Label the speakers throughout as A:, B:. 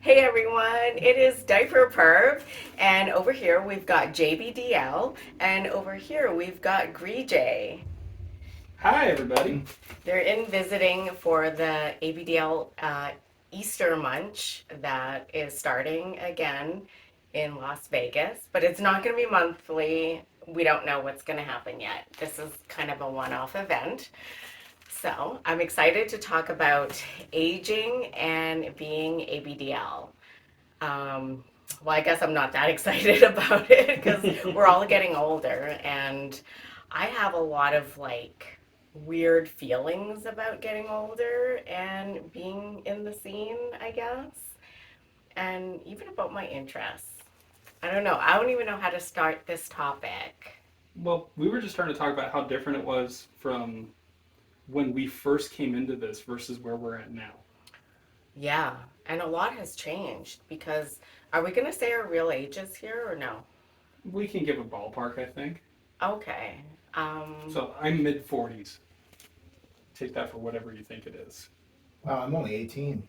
A: Hey everyone, it is diaperperv, and over here we've got JayBDL, and over here we've got Greejay.
B: Hi, everybody.
A: They're in visiting for the ABDL Easter Munch that is starting again in Las Vegas, but it's not going to be monthly. We don't know what's going to happen yet. This is kind of a one-off event. So I'm excited to talk about aging and being ABDL. Um, well, I guess I'm not that excited about it because we're all getting older, and I have a lot of weird feelings about getting older and being in the scene, I guess, and even about my interests. I don't know. I don't even know how to start this topic.
B: Well, we were just starting to talk about how different it was from when we first came into this versus where we're at now.
A: Yeah, and a lot has changed because are we going to say our real ages here or no?
B: We can give a ballpark, I think.
A: Okay. Um,
B: So I'm mid 40s. Take that for whatever you think it is.
C: Wow, I'm only 18.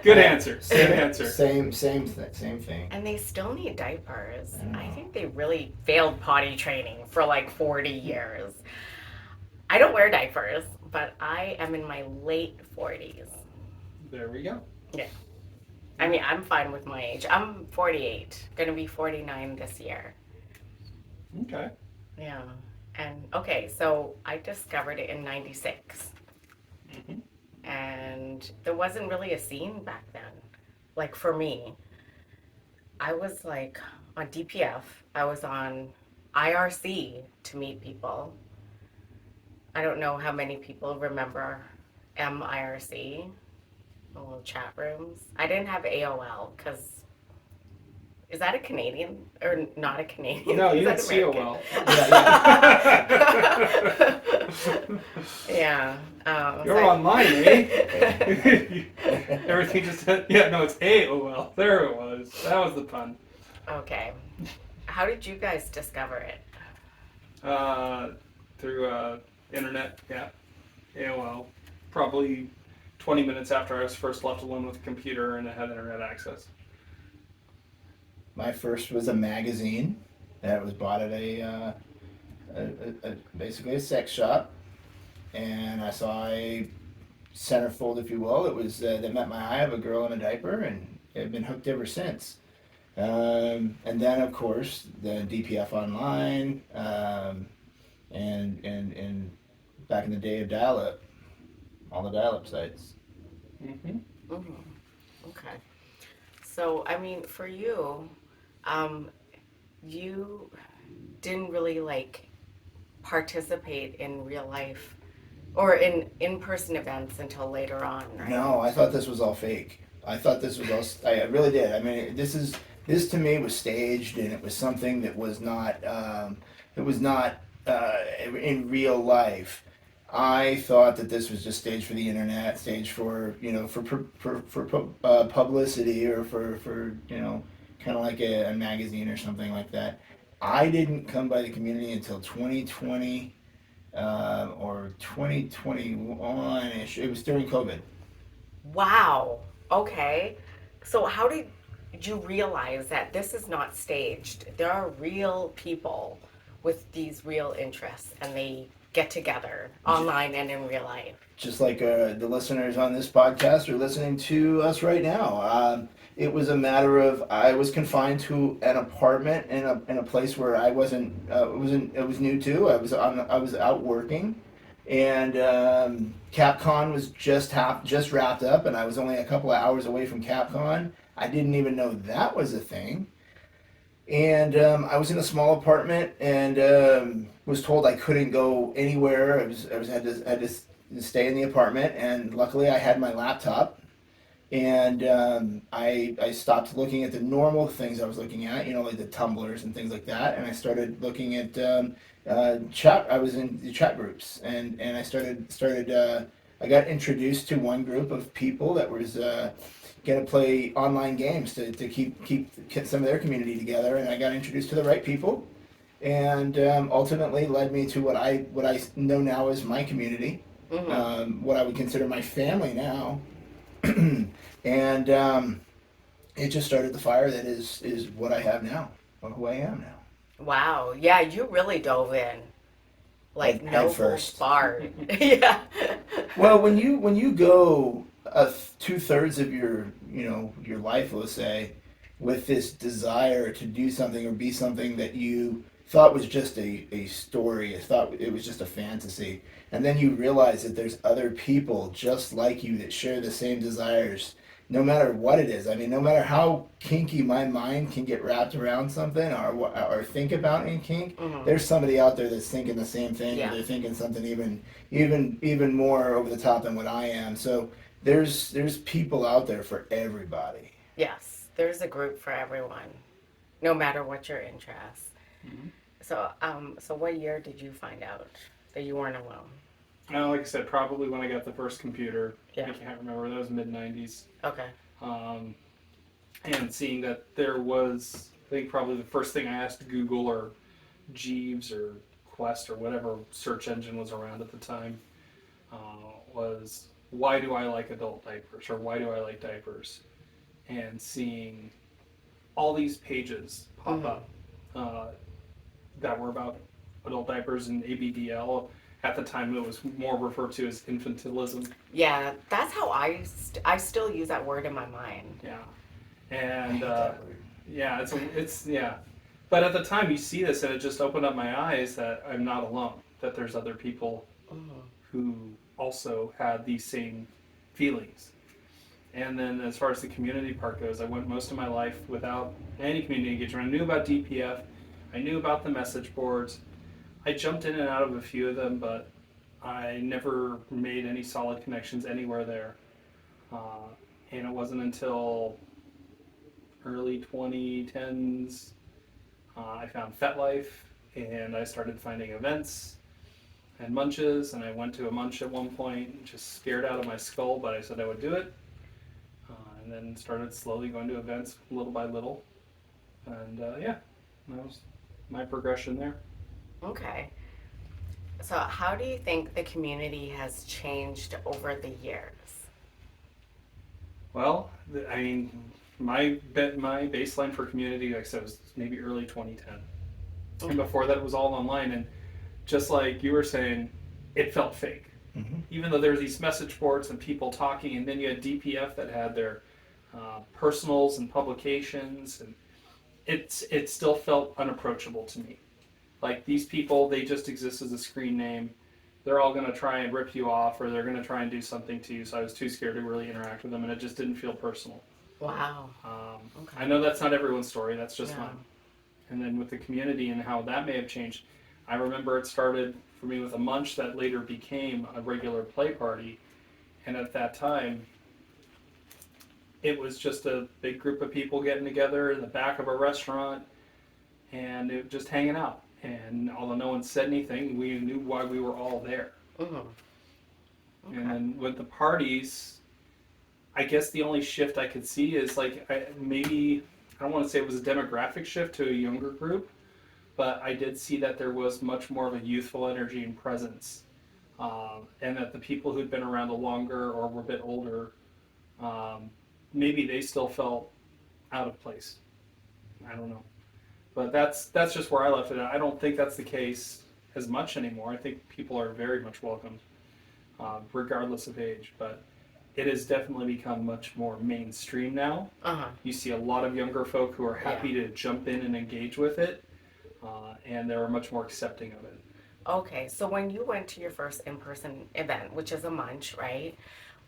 B: Good answer. Good answer.
C: Same thing.
A: And they still need diapers.
C: I
A: I
C: know.
A: think they really failed potty training for like 40 years. I don't wear diapers, but I am in my late 40s.
B: There we go.
A: Yeah. I mean, I'm fine with my age. I'm 48, gonna be 49 this year.
B: Okay.
A: Yeah. And okay, so I discovered it in 96.
B: hmm
A: And there wasn't really a scene back then. Like for me, I was like on DPF, I was on IRC to meet people. I don't know how many people remember MIRC, the little chat rooms. I didn't have AOL because is that a Canadian or not a Canadian?
B: No,
A: Is
B: you had
A: that American?
B: COL.
A: Yeah.
B: You're online, eh? Everything just said, yeah, no, it's AOL. There it was. That was the pun.
A: Okay. How did you guys discover it?
B: Uh, through internet, yeah, AOL. Probably 20 minutes after I was first left alone with a computer and I had internet access.
C: My first was a magazine that was bought at basically a sex shop, and I saw a centerfold, if you will. It was that met my eye of a girl in a diaper, and I've been hooked ever since. And then, of course, the DPF online, and back in the day of dial-up, all the dial-up sites.
B: hmm
A: Hmm. Okay. So, I mean, for you, um, you didn't really participate in real life or in in-person events until later on, right?
C: No, I thought this was all fake. I thought this was all. I really did. I mean, this to me was staged, and it was something that was not. It was not in real life. I thought that this was just staged for the internet, staged for publicity, or for kind of like a magazine or something like that. I didn't come by the community until 2020 or 2021 ish. It was during COVID.
A: Wow. Okay. So, how did you realize that this is not staged? There are real people with these real interests and they get together online and in real life.
C: Just like the listeners on this podcast are listening to us right now. It was a matter of I was confined to an apartment in a place where I wasn't it was new to. I was out working, and CapCon was just wrapped up, and I was only a couple of hours away from CapCon. I didn't even know that was a thing. And I was in a small apartment, and was told I couldn't go anywhere. I had to stay in the apartment, and luckily I had my laptop, and I stopped looking at the normal things I was looking at, like the tumblers and things like that, and I started looking at chat. I was in the chat groups, and I got introduced to one group of people that was going to play online games to keep some of their community together, and I got introduced to the right people, and ultimately led me to what I know now as my community,
A: Hmm.
C: what I would consider my family now. And it just started the fire that is what I have now, or who I am now.
A: Wow. Yeah, you really dove in. Like
C: Head
A: no holds
C: first.
A: barred. Yeah.
C: Well, when you go 2/3 of your life, let's say, with this desire to do something or be something that you thought was just a story, thought it was just a fantasy, and then you realize that there's other people just like you that share the same desires, no matter what it is. I mean, no matter how kinky my mind can get wrapped around something or think about in kink,
A: Hmm.
C: there's somebody out there that's thinking the same thing, or
A: Yeah.
C: they're thinking something even more over the top than what I am. So there's people out there for everybody.
A: Yes. There's a group for everyone, no matter what your interests.
B: Mhm.
A: So what year did you find out that you weren't alone?
B: Like I said, probably when I got the first computer.
A: Yeah.
B: I can't remember. That was mid-90s.
A: Okay.
B: Um, and seeing that there was, I think probably the first thing I asked Google or Jeeves or Quest or whatever search engine was around at the time uh, was, why do I like adult diapers, or why do I like diapers? And seeing all these pages pop
A: Mhm.
B: up uh, that were about adult diapers and ABDL. At the time, it was more referred to as infantilism.
A: Yeah, that's how I still use that word in my mind.
B: Yeah,
C: I
B: and
C: hate that word.
B: yeah, it's yeah. But at the time, you see this, and it just opened up my eyes that I'm not alone. That there's other people
A: Mhm.
B: who also had these same feelings. And then, as far as the community part goes, I went most of my life without any community engagement. I knew about DPF, I knew about the message boards. I jumped in and out of a few of them, but I never made any solid connections anywhere there. Uh, and it wasn't until early 2010s I found FetLife, and I started finding events and munches. And I went to a munch at one point, just scared out of my skull, but I said I would do it. And then started slowly going to events little by little. And yeah, that was my progression there.
A: Okay. So how do you think the community has changed over the years?
B: Well, I mean, my baseline for community, like I said, was maybe early 2010, and
A: Okay.
B: before that, it was all online. And just like you were saying, it felt fake.
C: Mm-hmm.
B: Even though there were these message boards and people talking, and then you had DPF that had their personals and publications, and it still felt unapproachable to me. Like these people, they just exist as a screen name. They're all going to try and rip you off, or they're going to try and do something to you. So I was too scared to really interact with them, and it just didn't feel personal.
A: Wow.
B: I
A: Okay.
B: know that's not everyone's story. That's just
A: Yeah.
B: mine. And then with the community and how that may have changed, I remember it started for me with a munch that later became a regular play party. And at that time, it was just a big group of people getting together in the back of a restaurant and it just hanging out. And although no one said anything, we knew why we were all there.
A: Mhm.
B: And
A: Okay.
B: then with the parties, I guess the only shift I could see is like maybe I don't want to say it was a demographic shift to a younger group, but I did see that there was much more of a youthful energy and presence, and that the people who'd been around a longer or were a bit older, um, maybe they still felt out of place. I don't know, but that's just where I left it. I don't think that's the case as much anymore. I think people are very much welcome, regardless of age, but it has definitely become much more mainstream now.
A: Uh-huh.
B: You see a lot of younger folk who are happy to jump in and engage with it, and they're much more accepting of it.
A: Okay. So when you went to your first in-person event, which is a munch, right?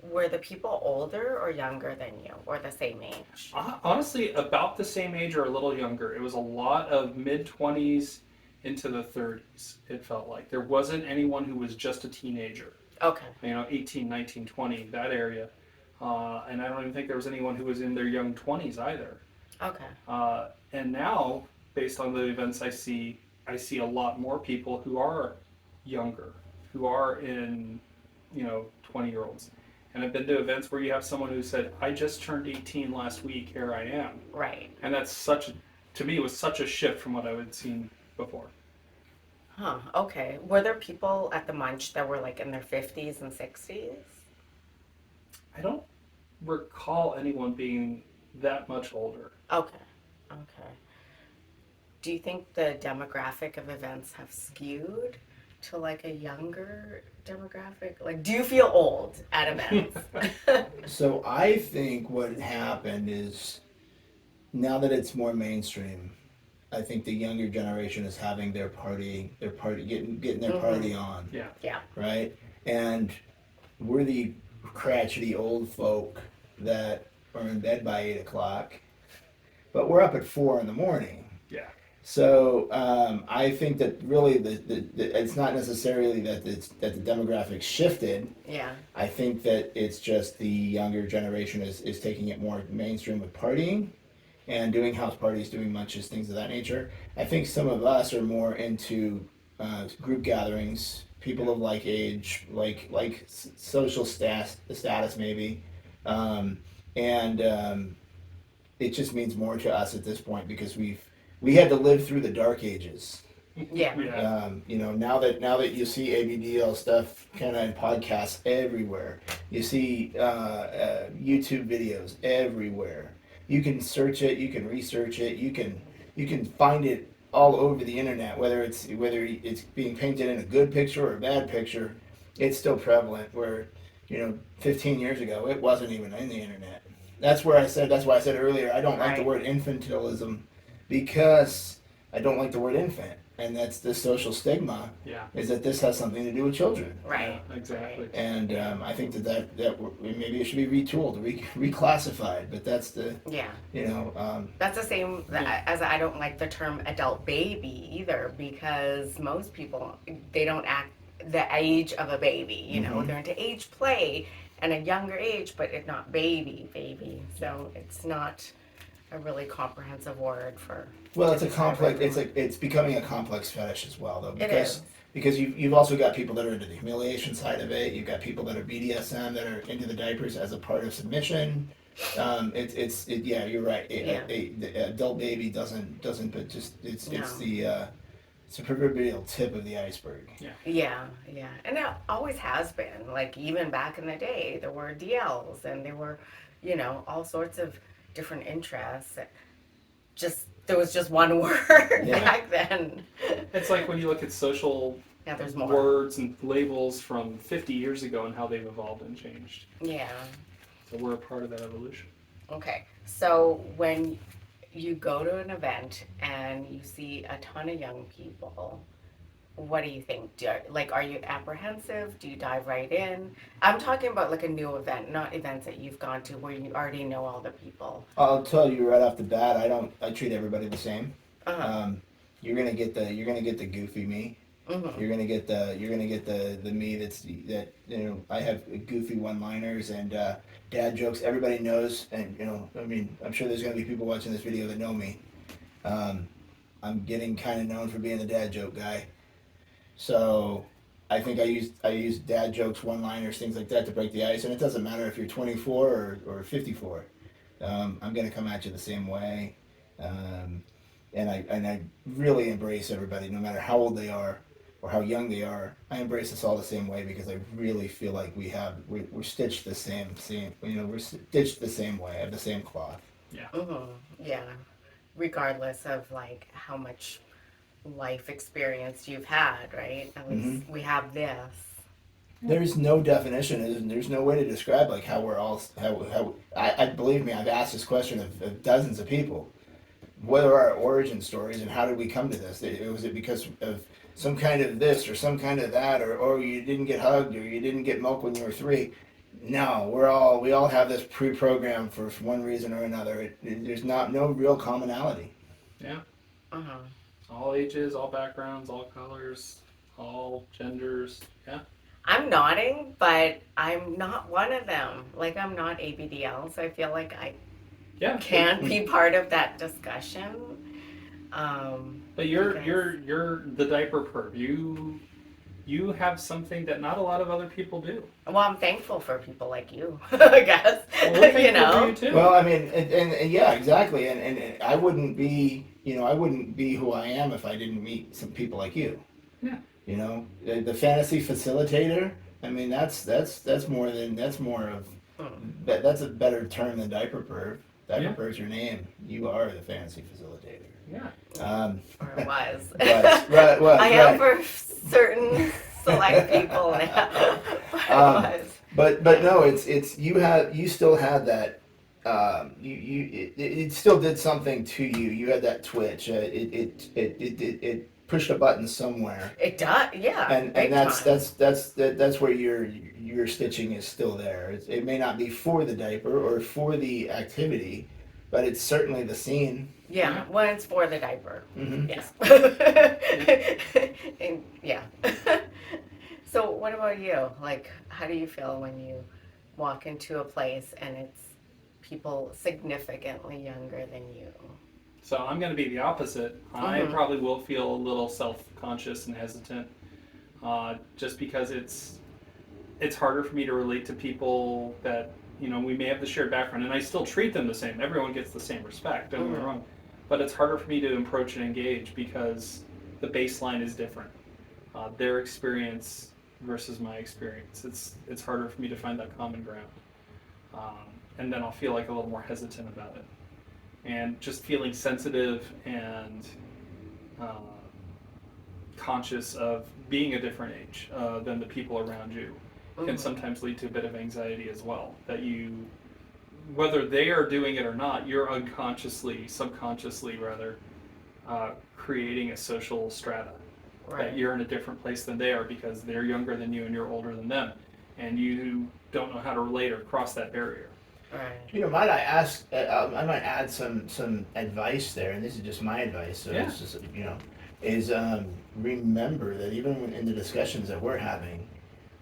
A: Were the people older or younger than you, or the same age?
B: Honestly, about the same age or a little younger. It was a lot of mid 20s into the 30s, it felt like. There wasn't anyone who was just a teenager,
A: Okay.
B: 18, 19, 20, that area. And I don't even think there was anyone who was in their young 20s either.
A: Okay.
B: And now, based on the events I see a lot more people who are younger, who are in, 20-year-olds. And I've been to events where you have someone who said, I just turned 18 last week, here I am.
A: Right.
B: And that's to me, it was such a shift from what I had seen before.
A: Huh. Okay. Were there people at the munch that were like in their 50s and 60s?
B: I don't recall anyone being that much older.
A: Okay. Okay. Do you think the demographic of events have skewed to like a younger demographic? Like, do you feel old at events?
C: So I think what happened is now that it's more mainstream, I think the younger generation is having their party, getting their party on,
B: Yeah.
A: Yeah.
C: right? And we're the crotchety old folk that are in bed by 8 o'clock, but we're up at 4 in the morning.
B: Yeah.
C: So I think that really it's not necessarily that that the demographics shifted.
A: Yeah.
C: I think that it's just the younger generation is taking it more mainstream with partying and doing house parties, doing munches, things of that nature. I think some of us are more into group gatherings, people of like age, social status maybe, um, and it just means more to us at this point because we had to live through the dark ages.
A: Yeah.
B: Yeah.
C: Now that you see ABDL stuff kind of in podcasts everywhere, you see YouTube videos everywhere. You can search it, you can research it, you can find it all over the internet. Whether it's being painted in a good picture or a bad picture, it's still prevalent. Where 15 years ago, it wasn't even in the internet. That's why I said earlier I don't like the
A: Right.
C: word infantilism because I don't like the word infant, and that's the social stigma.
B: Yeah.
C: Is that this has something to do with children,
A: Right.
B: Yeah, exactly.
C: and I think that maybe it should be retooled, reclassified. But that's the
A: Yeah.
C: That's
A: the same as I don't like the term adult baby either because most people they don't act the age of a baby.
C: Mhm.
A: They're into age play and a younger age, but it's not baby. So it's not a really comprehensive word for.
C: Well,
A: to
C: it's a
A: describe
C: complex.
A: everyone.
C: It's becoming a complex fetish as well, though,
A: It
C: because
A: is.
C: because you've also got people that are into the humiliation side of it. You've got people that are BDSM that are into the diapers as a part of submission. Yeah, you're right.
A: Yeah.
C: The adult baby doesn't, but just it's
A: No.
C: it's the proverbial tip of the iceberg.
A: Yeah, and it always has been. Like even back in the day, there were DLs, and there were, all sorts of different interests. Just there was just one word
C: Yeah.
A: back then.
B: It's like when you look at social
A: Now there's more.
B: words and labels from 50 years ago and how they've evolved and changed.
A: Yeah.
B: So we're a part of that evolution.
A: Okay. So when you go to an event and you see a ton of young people, what do you think? Are you apprehensive? Do you dive right in? I'm talking about like a new event, not events that you've gone to where you already know all the people.
C: I'll tell you right off the bat, I treat everybody the same.
A: Uh-huh.
C: You're gonna get the goofy me.
A: Mm-hmm.
C: You're gonna get the me that I have goofy one-liners and dad jokes. Everybody knows, and I'm sure there's gonna be people watching this video that know me. I'm getting kind of known for being the dad joke guy, so I think I use dad jokes, one-liners, things like that to break the ice, and it doesn't matter if you're 24 or 54. I'm gonna come at you the same way, and I really embrace everybody, no matter how old they are or how young they are. I embrace us all the same way because I really feel like we're stitched the same, we're stitched the same way, of the same cloth.
A: Mm-hmm. Yeah. Regardless of like how much life experience you've had, right? At least we have this.
C: There's no definition, and there's no way to describe like how we're all how I believe me, I've asked this question of dozens of people. What are our origin stories and how did we come to this? Was it because of some kind of this or some kind of that, or you didn't get hugged or you didn't get milk when you were 3? No, we all have this pre-programmed for one reason or another. There's no real commonality.
B: Yeah.
A: Uh-huh.
B: All ages, all backgrounds, all colors, all genders. Yeah.
A: I'm nodding, but I'm not one of them. Like I'm not ABDL, so I feel like I
B: Yeah.
A: can't be part of that discussion.
B: But you're
A: because-
B: you're the diaper perv. You have something that not a lot of other people do.
A: Well, I'm thankful for people like you, I guess.
B: Well, we're thankful
A: you know?
B: for you too.
C: Well, I mean, and yeah, exactly. And I wouldn't be, I wouldn't be who I am if I didn't meet some people like you.
B: Yeah.
C: The fantasy facilitator. I mean, that's more of That's a better term than diaperperv.
B: Yeah.
C: Diaperperv's your name. You are the fancy facilitator.
B: Yeah.
A: Or it was.
C: Was,
A: I am for certain select people now. But it was.
C: But no, it's you still had that. It still did something to you. You had that twitch. It pushed a button somewhere.
A: It does, yeah.
C: And
A: big
C: that's
A: time.
C: that's where your stitching is still there. It may not be for the diaper or for the activity, but it's certainly the scene.
A: Yeah, when it's for the diaper.
C: Mm-hmm.
A: Yes. And, yeah. So what about you? Like, how do you feel when you walk into a place and it's people significantly younger than you?
B: So I'm going to be the opposite. I probably will feel a little self-conscious and hesitant, just because it's harder for me to relate to people that, you know, we may have the shared background, and I still treat them the same. Everyone gets the same respect, don't get me wrong. But it's harder for me to approach and engage because the baseline is different. Their experience versus my experience. It's harder for me to find that common ground. And then I'll feel like a little more hesitant about it. And just feeling sensitive and conscious of being a different age than the people around you can sometimes lead to a bit of anxiety as well. That you, whether they are doing it or not, you're unconsciously, subconsciously rather, creating a social strata.
A: Right.
B: That you're in a different place than they are because they're younger than you and you're older than them. And you don't know how to relate or cross that barrier.
A: Right.
C: You know, might I ask? I might add some advice there, and this is just my advice. So it's just is remember that even in the discussions that we're having,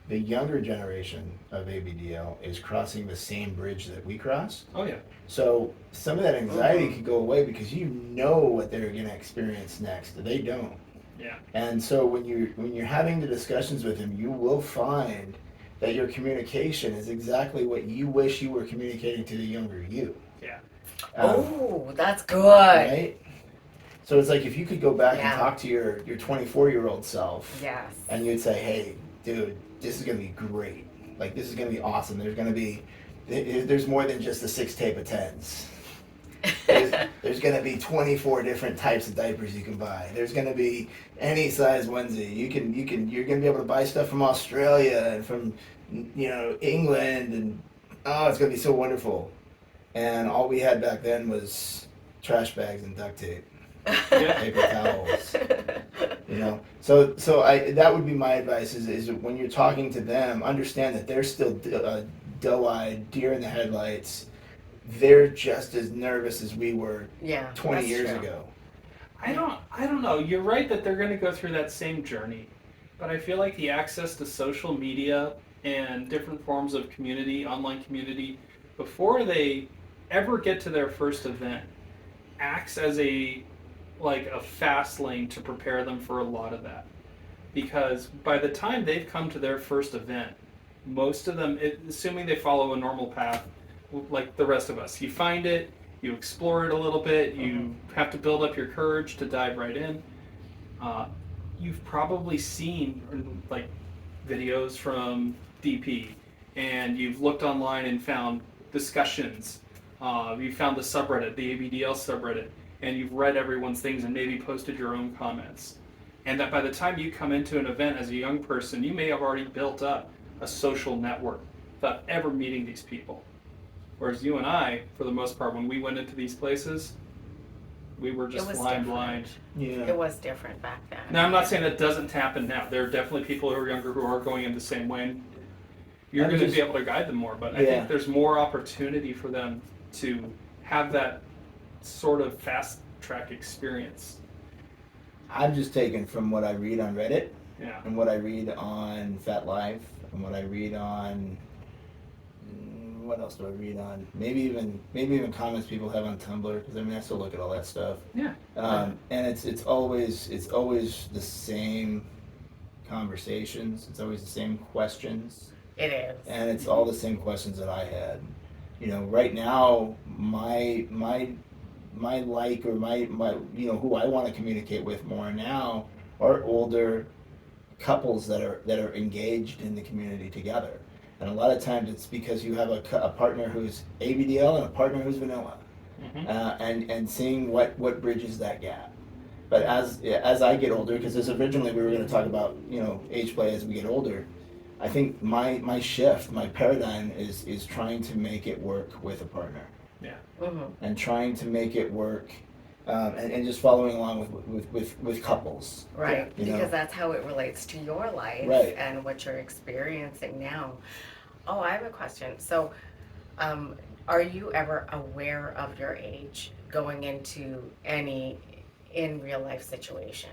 C: the younger generation of ABDL is crossing the same bridge that we crossed.
B: Oh yeah.
C: So some of that anxiety could go away because you know what they're going to experience next. They don't.
B: Yeah.
C: And so when you're having the discussions with them, you will find that your communication is exactly what you wish you were communicating to the younger you.
B: Yeah.
A: That's good.
C: Right? So it's like if you could go back
A: Yeah.
C: and talk to your 24-year-old self,
A: Yes.
C: and you'd say, hey, dude, this is going to be great. Like, this is going to be awesome. There's more than just a 6 tape of 10s. There's going to be 24 different types of diapers you can buy. There's going to be any size onesie. You're going to be able to buy stuff from Australia and from, England, and it's going to be so wonderful. And all we had back then was trash bags and duct tape, paper towels. So that would be my advice is when you're talking to them, understand that they're still doe-eyed, deer in the headlights. They're just as nervous as we were 20 years ago.
B: I don't know. You're right that they're going to go through that same journey, but I feel like the access to social media and different forms of community, online community, before they ever get to their first event, acts as a fast lane to prepare them for a lot of that. Because by the time they've come to their first event, most of them, assuming they follow a normal path, like the rest of us, you find it, you explore it a little bit, you have to build up your courage to dive right in. You've probably seen videos from DP, and you've looked online and found discussions. You found the subreddit, the ABDL subreddit, and you've read everyone's things and maybe posted your own comments. And that by the time you come into an event as a young person, you may have already built up a social network without ever meeting these people. Whereas you and I, for the most part, when we went into these places, we were just flying blind.
C: Yeah.
A: It was different back then.
B: Now, I'm not saying that doesn't happen now. There are definitely people who are younger who are going in the same way. And you're going to be able to guide them more, but I think there's more opportunity for them to have that sort of fast track experience.
C: I'm just taking from what I read on Reddit,
B: Yeah.
C: and what I read on Fat Life, and what I read on what else do I read on? Maybe even comments people have on Tumblr, because I still look at all that stuff.
B: Yeah.
C: And it's always the same conversations. It's always the same questions.
A: It is.
C: And it's all the same questions that I had. Right now my like, or my who I want to communicate with more now are older couples that are engaged in the community together. And a lot of times it's because you have a partner who's ABDL and a partner who's vanilla, and seeing what bridges that gap. But as I get older, because as originally we were going to talk about age play as we get older, I think my shift, my paradigm is trying to make it work with a partner.
B: Yeah.
C: And trying to make it work, and just following along with couples.
A: Right,
C: You know?
A: because that's how it relates to your life
C: Right.
A: and what you're experiencing now. Oh, I have a question. So, are you ever aware of your age going into any in real life situation?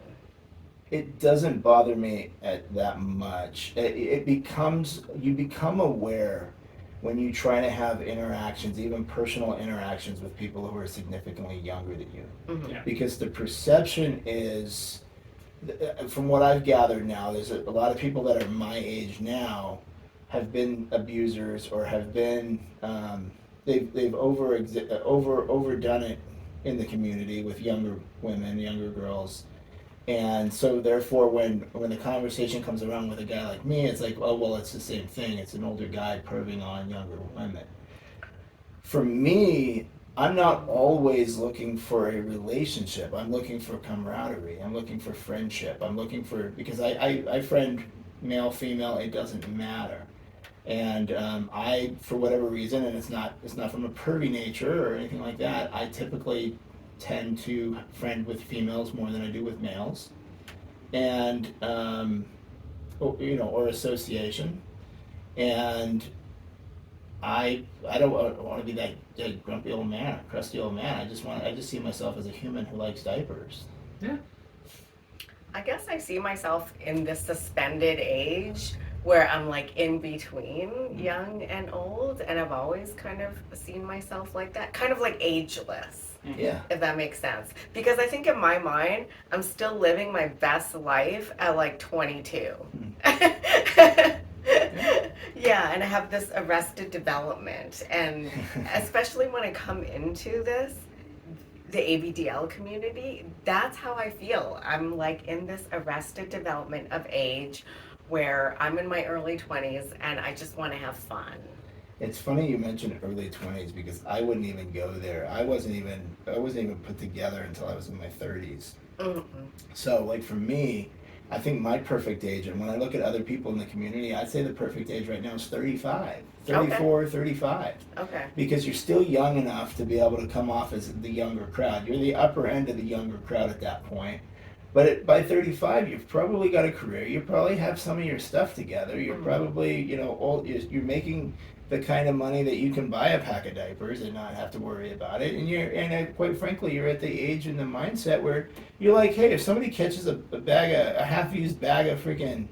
C: It doesn't bother me that much. It becomes, you become aware when you try to have interactions, even personal interactions with people who are significantly younger than you.
B: Yeah.
C: Because the perception is, from what I've gathered now, there's a lot of people that are my age now have been abusers or have been, they've overdone it in the community with younger women, younger girls. And so therefore when the conversation comes around with a guy like me, it's like, oh well, it's the same thing. It's an older guy perving on younger women. For me, I'm not always looking for a relationship. I'm looking for camaraderie. I'm looking for friendship. I'm looking for, because I friend male, female, it doesn't matter. And I, for whatever reason, and it's not from a pervy nature or anything like that, I typically tend to friend with females more than I do with males, and or association, and I don't want to be that grumpy old man, or crusty old man. I just see myself as a human who likes diapers.
B: Yeah.
A: I guess I see myself in this suspended age where I'm like in between young and old, and I've always kind of seen myself like that, kind of like ageless.
C: Yeah.
A: If that makes sense. Because I think in my mind, I'm still living my best life at like 22. Yeah, and I have this arrested development. And especially when I come into the ABDL community, that's how I feel. I'm like in this arrested development of age where I'm in my early 20s and I just want to have fun.
C: It's funny you mentioned early 20s because I wouldn't even go there. I wasn't even put together until I was in my 30s. So like for me, I think my perfect age, and when I look at other people in the community, I'd say the perfect age right now is 35, 34, 35.
A: Okay.
C: Because you're still young enough to be able to come off as the younger crowd. You're the upper end of the younger crowd at that point. But by 35, you've probably got a career. You probably have some of your stuff together. You're probably, old. You're making the kind of money that you can buy a pack of diapers and not have to worry about it. And quite frankly, you're at the age and the mindset where you're like, hey, if somebody catches a half-used bag of freaking,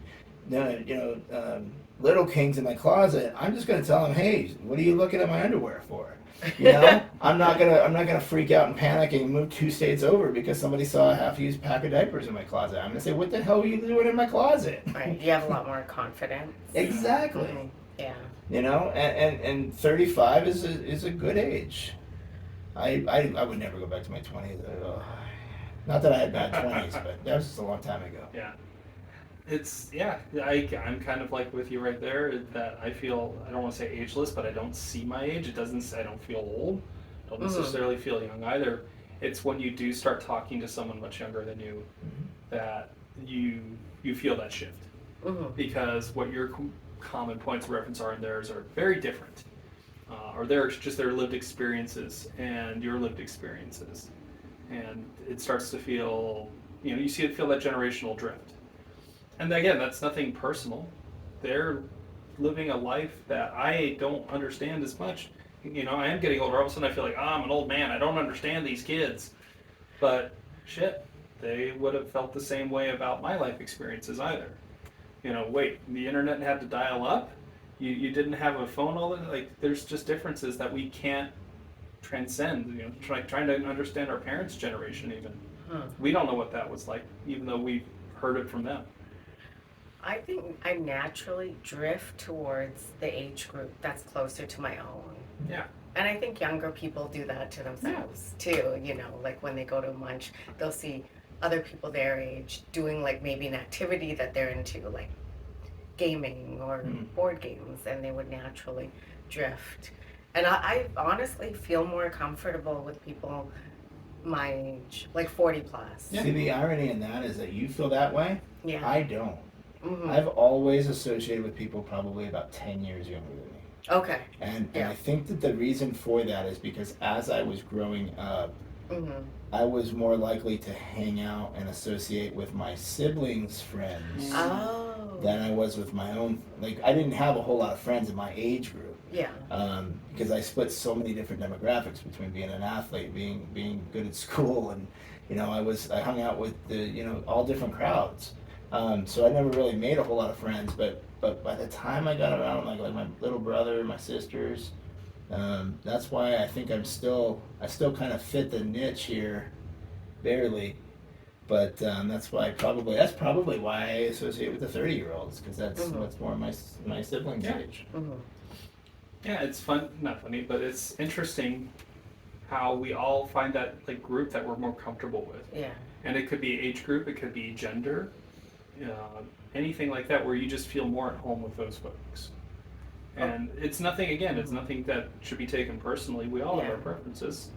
C: Little Kings in my closet, I'm just gonna tell them, hey, what are you looking at my underwear for? I'm not gonna freak out and panic and move 2 states over because somebody saw a half-used pack of diapers in my closet. I'm gonna say, what the hell are you doing in my closet?
A: Right. You have a lot more confidence.
C: Exactly.
A: Yeah.
C: And 35 is a good age. I would never go back to my 20s. Not that I had bad 20s, but that was just a long time ago.
B: Yeah. I'm kind of like with you right there, that I feel, I don't want to say ageless, but I don't see my age. I don't feel old. I don't necessarily feel young either. It's when you do start talking to someone much younger than you that you feel that shift. Because what your common points of reference are in theirs are very different. Or they're just their lived experiences and your lived experiences. And it starts to feel, you feel that generational drift. And again, that's nothing personal. They're living a life that I don't understand as much. I am getting older. All of a sudden I feel like, I'm an old man. I don't understand these kids. But shit, they would have felt the same way about my life experiences either. Wait, the internet had to dial up? You didn't have a phone all that? Like, there's just differences that we can't transcend. Trying to understand our parents' generation even. We don't know what that was like, even though we've heard it from them.
A: I think I naturally drift towards the age group that's closer to my own.
B: Yeah.
A: And I think younger people do that to themselves too, like when they go to lunch, they'll see other people their age doing like maybe an activity that they're into, like gaming or
C: Mm.
A: board games, and they would naturally drift. And I honestly feel more comfortable with people my age, like 40 plus.
B: Yeah.
C: See, the irony in that is that you feel that way.
A: Yeah.
C: I don't.
A: Hmm.
C: I've always associated with people probably about 10 years younger than me.
A: Okay.
C: And
A: Yeah.
C: I think that the reason for that is because as I was growing up,
A: Hmm.
C: I was more likely to hang out and associate with my siblings' friends
A: Oh.
C: than I was with my own. Like, I didn't have a whole lot of friends in my age group.
A: Yeah.
C: Because I split so many different demographics between being an athlete, being good at school, and I hung out with the all different crowds. So I never really made a whole lot of friends, but by the time I got around, like my little brother, my sisters, that's why I think I still kind of fit the niche here, barely. But that's probably why I associate with the 30-year-olds, because that's more my siblings'
B: Yeah.
C: age.
A: Hmm.
B: Yeah, it's fun, not funny, but it's interesting how we all find that like group that we're more comfortable with.
A: Yeah.
B: And it could be age group, it could be gender, anything like that, where you just feel more at home with those folks. And it's nothing, again, it's nothing that should be taken personally. We all have
A: Yeah.
B: our preferences,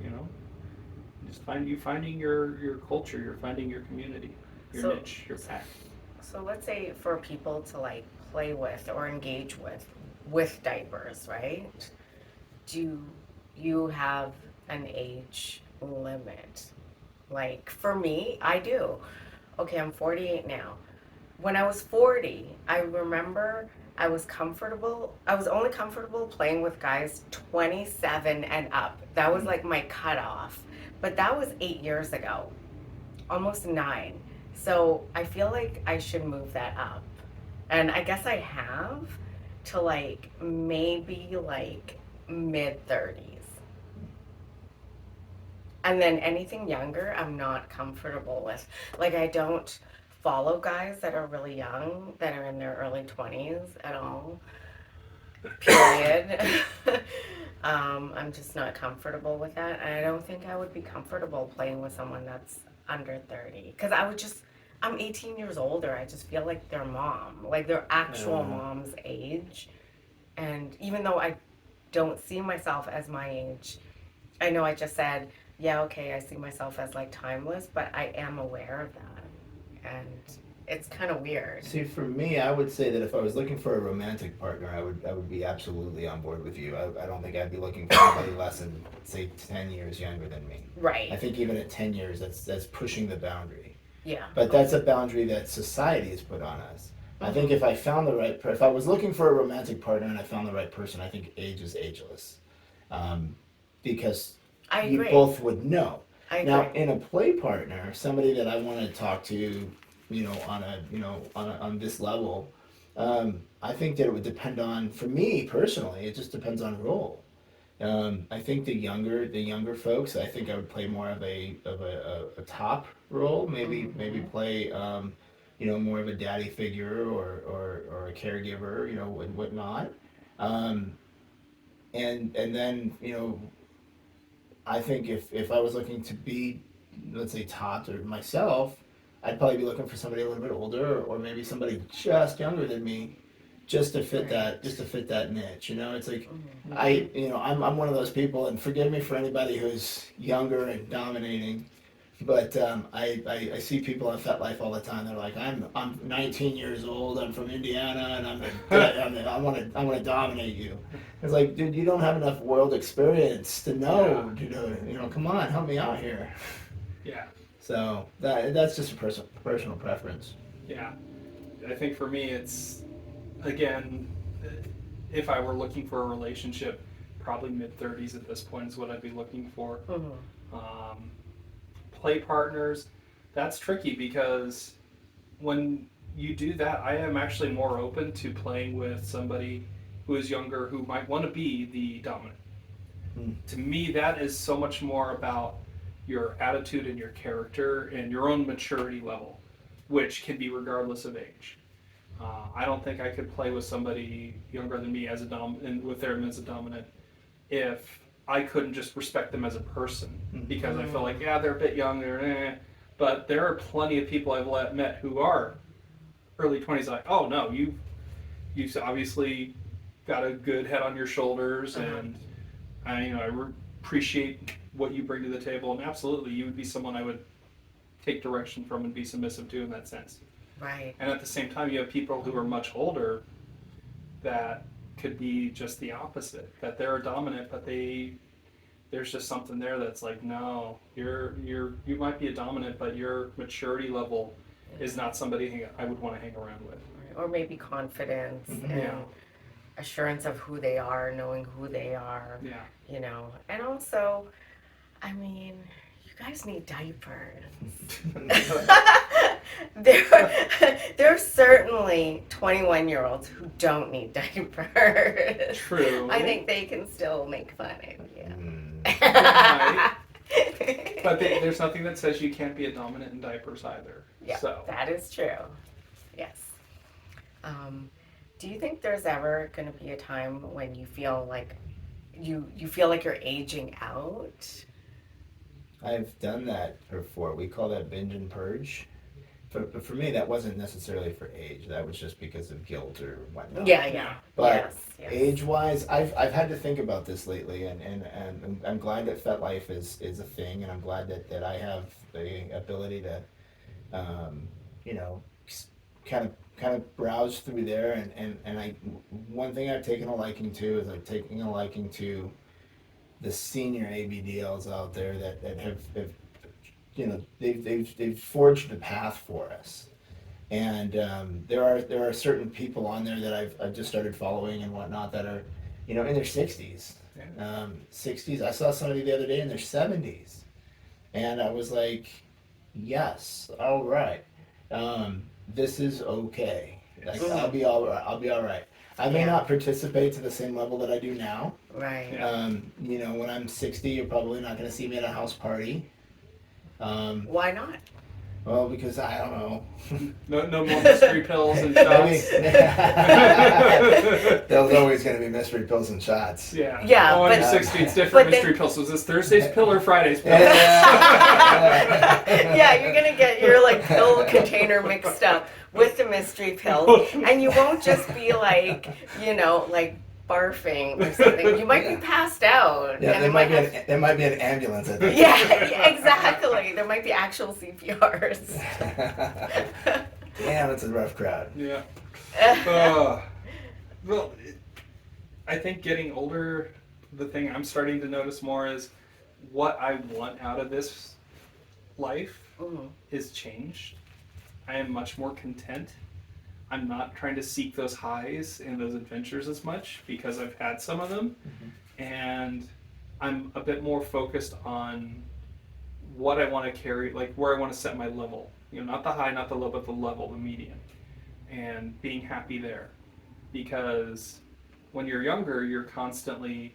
B: you know. Just finding your culture, you're finding your community, your
A: So-
B: niche, your pack.
A: So let's say for people to like play with or engage with diapers, right? Do you have an age limit? Like for me, I do. Okay, I'm 48 now. When I was 40, I remember I was only comfortable playing with guys 27 and up. That was like my cutoff. But that was 8 years ago, almost 9. So I feel like I should move that up. And I guess I have to like maybe like mid 30s. And then anything younger, I'm not comfortable with. Like, I don't follow guys that are really young, that are in their early 20s at all. Period. I'm just not comfortable with that. And I don't think I would be comfortable playing with someone that's under 30. Because I'm 18 years older. I just feel like their mom, like their actual mom's age. And even though I don't see myself as my age, I know I just said, yeah, okay, I see myself as like timeless, but I am aware of that. And it's kind of weird.
C: See, for me, I would say that if I was looking for a romantic partner, I would be absolutely on board with you. I don't think I'd be looking for anybody less than, say, 10 years younger than me. I
A: Right.
C: think even at 10 years, that's pushing the boundary.
A: Yeah.
C: But that's a boundary that society has put on us. I think if I found if I was looking for a romantic partner and I found the right person, I think age is ageless, because
A: I
C: you
A: agree.
C: both would know.
A: I
C: Now,
A: agree.
C: in a play partner, somebody that I want to talk to, on this level, I think that it would depend on, for me personally, it just depends on role. I think the younger folks, I think I would play more of a top role, maybe play, more of a daddy figure or a caregiver, and whatnot. And then, I think if I was looking to be, let's say, taught or myself, I'd probably be looking for somebody a little bit older, or maybe somebody just younger than me, just to fit that niche. It's like I'm one of those people, and forgive me for anybody who's younger and dominating, but I see people on FetLife all the time. They're like, I'm 19 years old, I'm from Indiana, and I want to dominate you. It's like, dude, you don't have enough world experience to know. Come on, help me out here.
B: Yeah.
C: So that's just a personal preference.
B: Yeah. I think for me, it's, again, if I were looking for a relationship, probably mid-30s at this point is what I'd be looking for. Play partners, that's tricky, because when you do that, I am actually more open to playing with somebody who is younger, who might want to be the dominant. To me, that is so much more about your attitude and your character and your own maturity level, which can be regardless of age. I don't think I could play with somebody younger than me as and with them as a dominant if I couldn't just respect them as a person, because I feel like, yeah, they're a bit young, but there are plenty of people I've met who are early 20s, like, oh no, you've obviously got a good head on your shoulders, and I appreciate what you bring to the table, and absolutely, you would be someone I would take direction from and be submissive to in that sense.
A: Right.
B: And at the same time, you have people who are much older that could be just the opposite, that they're dominant, but there's just something there that's like, no, you might be a dominant, but your maturity level is not somebody I would want to hang around with.
A: Or maybe confidence and assurance of who they are, knowing who they are.
B: Yeah.
A: And also, I mean, you guys need diapers. there are certainly 21-year-olds who don't need diapers.
B: True.
A: I think they can still make fun of you.
B: Yeah, but there's nothing that says you can't be a dominant in diapers either.
A: Yeah,
B: so.
A: That is true. Yes. Do you think there's ever going to be a time when you feel like you feel like you're aging out?
C: I've done that before. We call that binge and purge. But for me, that wasn't necessarily for age. That was just because of guilt or whatnot.
A: Yeah.
C: But
A: yes.
C: age-wise, I've had to think about this lately, and I'm glad that FetLife is a thing, and I'm glad that I have the ability to, kind of browse through there, and one thing I've taken a liking to is I've taken a liking to the senior ABDLs out there that have they've forged a path for us, and there are certain people on there that I've just started following and whatnot that are in their 60s. 60s. I saw somebody the other day in their 70s, and I was like, yes, all right, this is okay. Like, I'll be all right. I may not participate to the same level that I do now.
A: Right.
C: When I'm 60, you're probably not going to see me at a house party.
A: Why not?
C: Well, because I don't know.
B: No more mystery pills and shots.
C: There's always going to be mystery pills and shots.
B: Yeah.
A: When
B: you're 60, it's different mystery pills. Was this Thursday's pill or Friday's pill?
A: Yeah, you're going to get your pill container mixed up with the mystery pill, and you won't just be barfing or something. You might be passed out.
C: Yeah,
A: and
C: there might be an ambulance at the
A: Yeah, exactly. There might be actual CPRs.
C: Damn, it's a rough crowd.
B: Yeah. Well, I think getting older, the thing I'm starting to notice more is what I want out of this life is changed. I am much more content. I'm not trying to seek those highs and those adventures as much because I've had some of them, and I'm a bit more focused on what I want to carry, like where I want to set my level. Not the high, not the low, but the level, the median, and being happy there. Because when you're younger, you're constantly,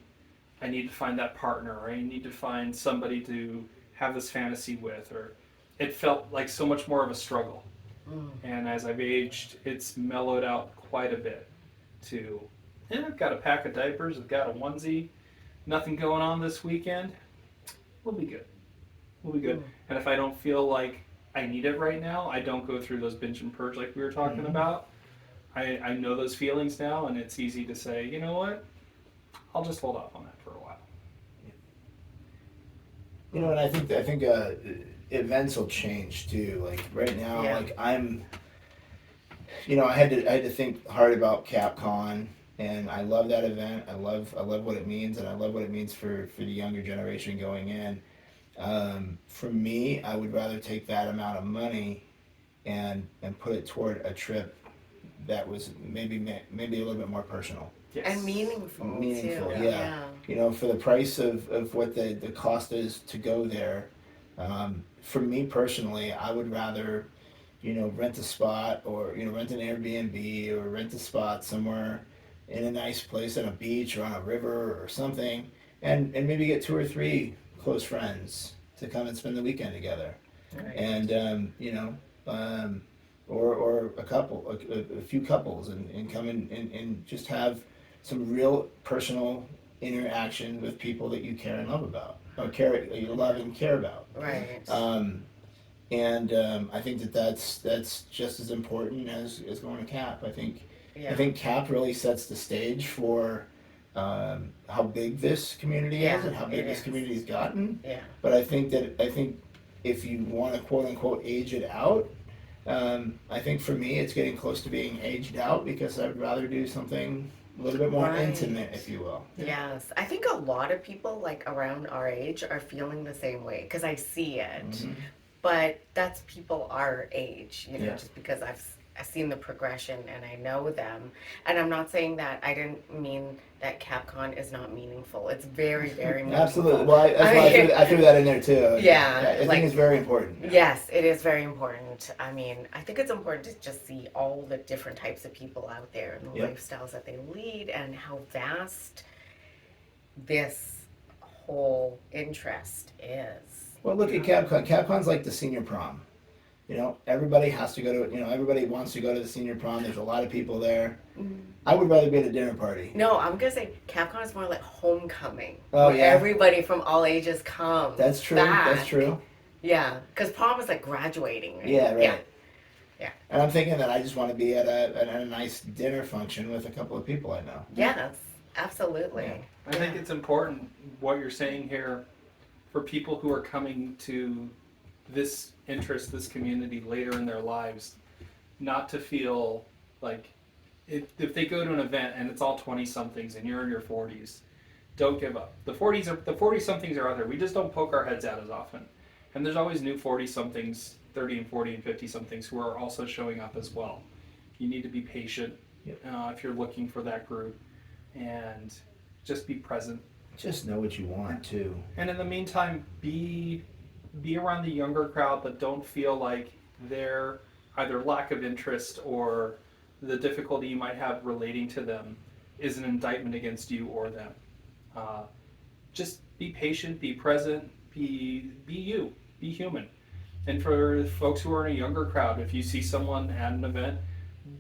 B: I need to find that partner, or I need to find somebody to have this fantasy with, or it felt like so much more of a struggle. And as I've aged, it's mellowed out quite a bit to, I've got a pack of diapers, I've got a onesie, nothing going on this weekend, we'll be good. And if I don't feel like I need it right now, I don't go through those binge and purge like we were talking about. I know those feelings now, and it's easy to say, you know what, I'll just hold off on that for a while.
C: And I think events will change too. Like right now, I'm, I had to think hard about CapCon, and I love that event. I love what it means, and I love what it means for the younger generation going in. For me, I would rather take that amount of money and put it toward a trip that was maybe a little bit more personal.
B: Yes.
A: And meaningful too.
C: Yeah. For the price of what the cost is to go there. For me personally, I would rather, rent a spot or, rent an Airbnb or rent a spot somewhere in a nice place on a beach or on a river or something, and maybe get 2 or 3 close friends to come and spend the weekend together.
A: Right.
C: And, or a few couples and come and just have some real personal interaction with people that you care and love about. You love and care about.
A: Right.
C: And I think that's just as important as going to CAP.
A: Yeah.
C: I think CAP really sets the stage for how big this community is and how big
A: it
C: this
A: is.
C: community's gotten.
A: Yeah.
C: But I think if you want to quote unquote age it out, I think for me it's getting close to being aged out because I'd rather do something a little bit more
A: Right.
C: intimate, if you will.
A: Yes. I think a lot of people like around our age are feeling the same way because I see it.
C: Mhm.
A: But that's people our age,
C: Yeah.
A: just because I've seen the progression and I know them. And I'm not saying that I didn't mean that CapCon is not meaningful. It's very, very meaningful.
C: Absolutely. Well, that's why I threw that in there too.
A: Yeah,
C: I think it's very important.
A: Yes, it is very important. I mean, I think it's important to just see all the different types of people out there and the
C: Yep.
A: lifestyles that they lead and how vast this whole interest is.
C: Well, look at CapCon. CapCon's like the senior prom. Everybody has to go to. Everybody wants to go to the senior prom. There's a lot of people there. I would rather be at a dinner party.
A: No, I'm gonna say CapCon is more like homecoming.
C: Oh,
A: where
C: yeah.
A: Everybody from all ages comes.
C: That's true.
A: back.
C: That's true.
A: Yeah, because prom is like graduating. Right?
C: Yeah, right.
A: Yeah.
C: And I'm thinking that I just want to be at a nice dinner function with a couple of people I know.
A: Yes, absolutely.
C: Yeah.
B: I think it's important what you're saying here for people who are coming to this interest, this community later in their lives, not to feel like if they go to an event and it's all 20 somethings and you're in your 40s, don't give up. The 40 somethings are out there. We just don't poke our heads out as often. And there's always new 40 somethings, 30 and 40 and 50 somethings who are also showing up as well. You need to be patient if you're looking for that group and just be present.
C: Just know what you want too.
B: And in the meantime, be around the younger crowd, but don't feel like their either lack of interest or the difficulty you might have relating to them is an indictment against you or them. Just be patient, be present, be you, be human. And for folks who are in a younger crowd, if you see someone at an event,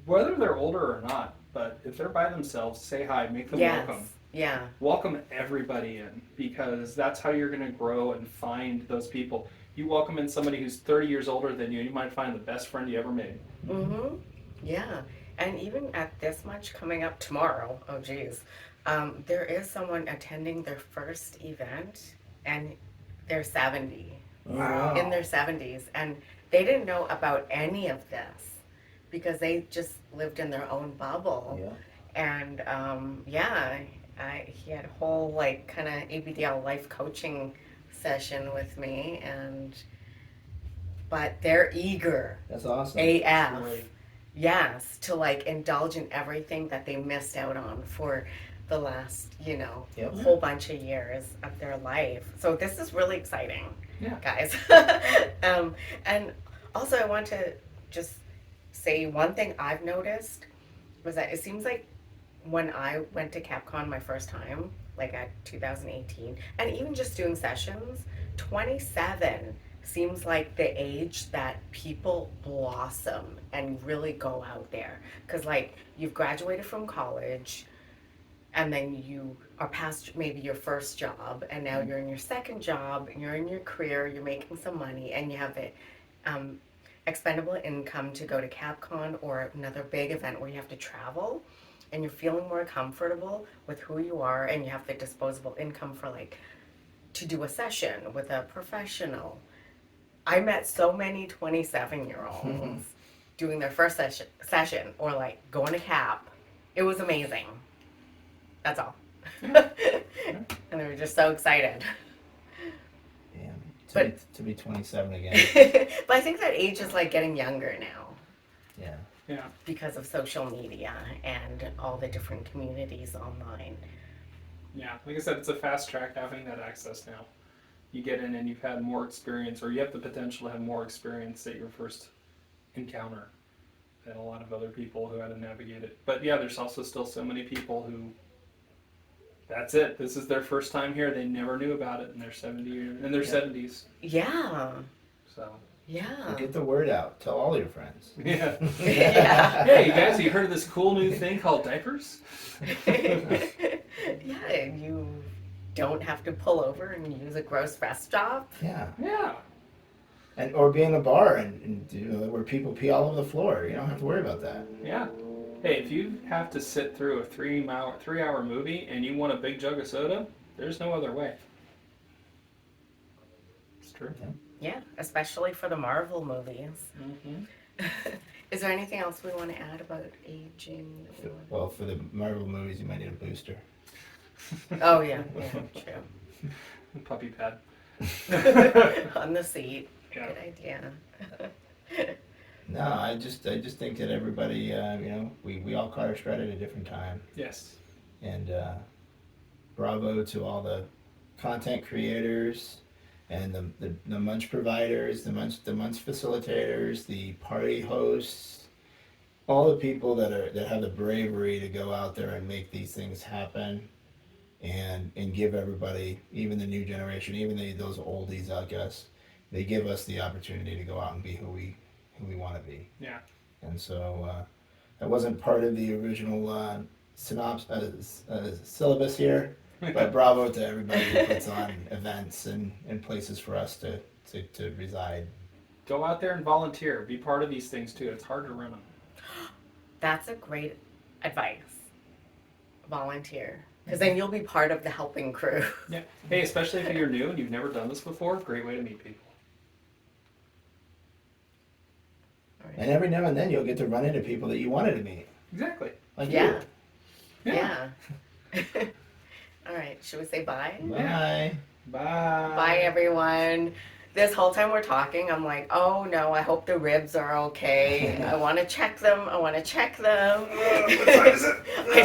B: whether they're older or not, but if they're by themselves, say hi, make them welcome.
A: Yeah.
B: Welcome everybody in, because that's how you're going to grow and find those people. You welcome in somebody who's 30 years older than you might find the best friend you ever made.
A: Mm-hmm. Yeah. And even at this much coming up tomorrow, oh geez, there is someone attending their first event and they're 70.
C: Wow.
A: In their 70s. And they didn't know about any of this because they just lived in their own bubble.
C: Yeah.
A: And he had a whole like kind of ABDL life coaching session with me, but they're eager
C: That's awesome.
A: AF.
B: Really.
A: Yes, to like indulge in everything that they missed out on for the last,
C: Yep.
A: whole bunch of years of their life. So this is really exciting, guys. And also I want to just say one thing I've noticed was that it seems like when I went to CapCon my first time, like at 2018, and even just doing sessions, 27 seems like the age that people blossom and really go out there. Because like you've graduated from college and then you are past maybe your first job and now you're in your second job and you're in your career, you're making some money and you have the expendable income to go to CapCon or another big event where you have to travel and you're feeling more comfortable with who you are and you have the disposable income for like to do a session with a professional. I met so many 27-year-olds doing their first session or like going to Cap. It was amazing. That's all. And they were just so excited.
C: Damn. To be 27 again.
A: But I think that age is like getting younger now.
C: Yeah.
B: Yeah.
A: Because of social media and all the different communities online.
B: Yeah. Like I said, it's a fast track having that access now. You get in and you've had more experience, or you have the potential to have more experience at your first encounter than a lot of other people who had to navigate it. But yeah, there's also still so many people who, that's it. This is their first time here. They never knew about it in their 70s.
A: Yeah.
B: So.
A: Yeah.
C: So get the word out. Tell all your friends.
B: Yeah.
A: Yeah.
B: Hey, you guys, you heard of this cool new thing called diapers?
A: Yeah, you don't have to pull over and use a gross rest stop.
C: Yeah.
B: Yeah.
C: and or be in a bar and where people pee all over the floor. You don't have to worry about that.
B: Yeah. Hey, if you have to sit through a 3 hour movie and you want a big jug of soda, there's no other way. It's true.
A: Yeah, especially for the Marvel movies.
B: Mm-hmm.
A: Is there anything else we want to add about aging?
C: Well, for the Marvel movies, you might need a booster.
A: Oh yeah, true.
B: Puppy pad.
A: On the seat.
B: Yeah.
A: Good idea.
C: No, I just think that everybody, we all caught our stride at a different time,
B: Yes.
C: and bravo to all the content creators and the munch providers, the munch facilitators, the party hosts, all the people that have the bravery to go out there and make these things happen, and give everybody, even the new generation, even those oldies, I guess, they give us the opportunity to go out and be who we want to be.
B: Yeah.
C: And so that wasn't part of the original syllabus here, but bravo to everybody who puts on events and places for us to reside.
B: Go out there and volunteer. Be part of these things too. It's hard to run them.
A: That's a great advice. Volunteer. Because then you'll be part of the helping crew.
B: Yeah. Hey, especially if you're new and you've never done this before, great way to meet people.
C: And every now and then you'll get to run into people that you wanted to meet.
B: Exactly.
C: Like
A: Yeah.
C: you.
A: Yeah. All right. Should we say bye?
C: Bye.
B: Bye.
A: Bye, everyone. This whole time we're talking, I'm like, oh no, I hope the ribs are okay. I want to check them.
B: What time is it?